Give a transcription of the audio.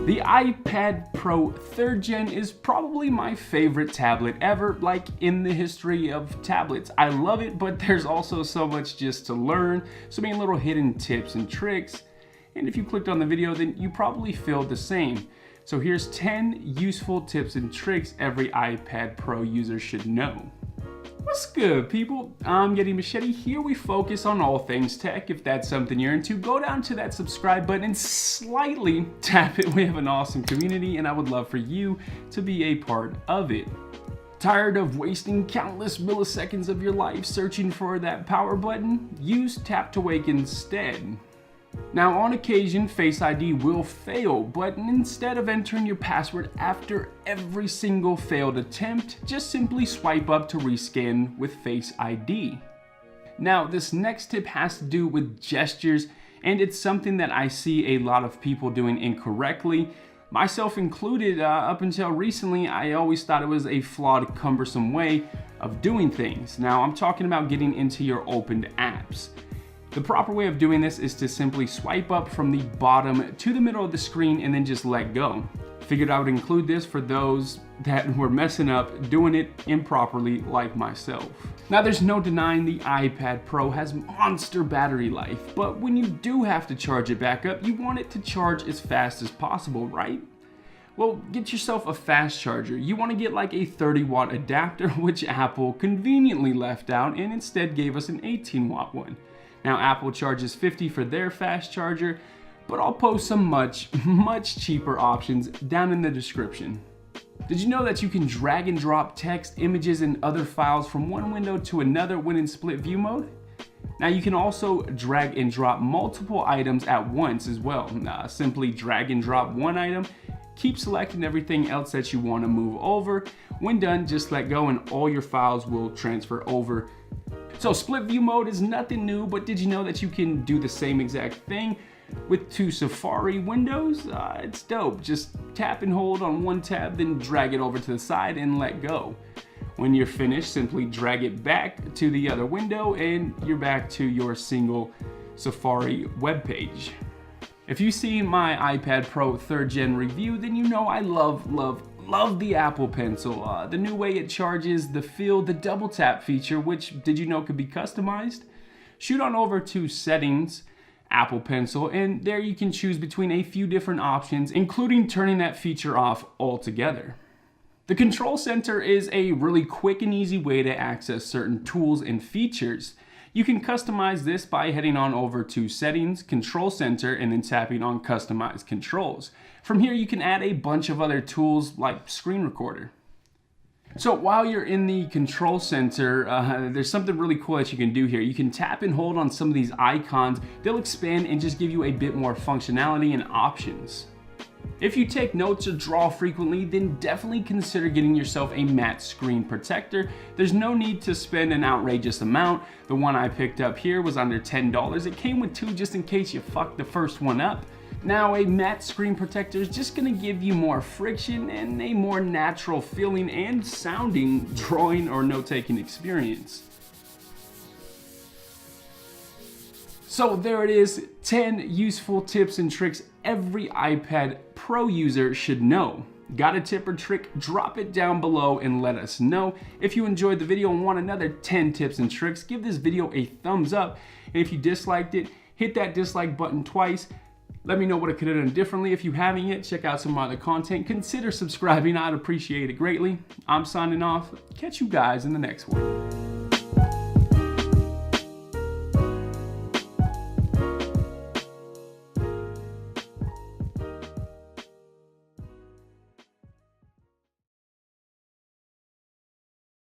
The iPad Pro 3rd Gen is probably my favorite tablet ever, like in the history of tablets. I love it, but there's also so much just to learn, so many little hidden tips and tricks. And if you clicked on the video, then you probably feel the same. So here's 10 useful tips and tricks every iPad Pro user should know. What's good, people? I'm Yeti Machete. Here we focus on all things tech. If that's something you're into, go down to that subscribe button and slightly tap it. We have an awesome community and I would love for you to be a part of it. Tired of wasting countless milliseconds of your life searching for that power button? Use Tap to Wake instead. Now, on occasion, Face ID will fail, but instead of entering your password after every single failed attempt, just simply swipe up to rescan with Face ID. Now, this next tip has to do with gestures, and it's something that I see a lot of people doing incorrectly, myself included. Up until recently, I always thought it was a flawed, cumbersome way of doing things. Now, I'm talking about getting into your opened apps. The proper way of doing this is to simply swipe up from the bottom to the middle of the screen and then just let go. Figured I would include this for those that were messing up doing it improperly like myself. Now, there's no denying the iPad Pro has monster battery life, but when you do have to charge it back up, you want it to charge as fast as possible, right? Well, get yourself a fast charger. You want to get like a 30-watt adapter, which Apple conveniently left out and instead gave us an 18-watt one. Now, Apple charges $50 for their fast charger, but I'll post some much cheaper options down in the description. Did you know that you can drag and drop text, images, and other files from one window to another when in split view mode? Now, you can also drag and drop multiple items at once as well. Simply drag and drop one item, keep selecting everything else that you want to move over. When done, just let go and all your files will transfer over. So split view mode is nothing new, but did you know that you can do the same exact thing with 2 Safari windows? It's dope. Just tap and hold on one tab, then drag it over to the side and let go. When you're finished, simply drag it back to the other window and you're back to your single Safari web page. If you've seen my iPad Pro 3rd Gen review, then you know I love the Apple Pencil. The new way it charges, the feel, the double tap feature, which did you know could be customized? Shoot on over to Settings, Apple Pencil, and there you can choose between a few different options, including turning that feature off altogether. The Control Center is a really quick and easy way to access certain tools and features. You can customize this by heading on over to Settings, Control Center, and then tapping on Customize Controls. From here, you can add a bunch of other tools like Screen Recorder. So while you're in the Control Center, there's something really cool that you can do here. You can tap and hold on some of these icons. They'll expand and just give you a bit more functionality and options. If you take notes or draw frequently, then definitely consider getting yourself a matte screen protector. There's no need to spend an outrageous amount. The one I picked up here was under $10. It came with 2 just in case you fucked the first one up. Now, a matte screen protector is just going to give you more friction and a more natural feeling and sounding drawing or note-taking experience. So there it is, 10 useful tips and tricks every iPad Pro user should know. Got a tip or trick? Drop it down below and let us know. If you enjoyed the video and want another 10 tips and tricks, give this video a thumbs up. And if you disliked it, hit that dislike button twice. Let me know what I could have done differently. If you haven't yet, check out some other content. Consider subscribing, I'd appreciate it greatly. I'm signing off. Catch you guys in the next one.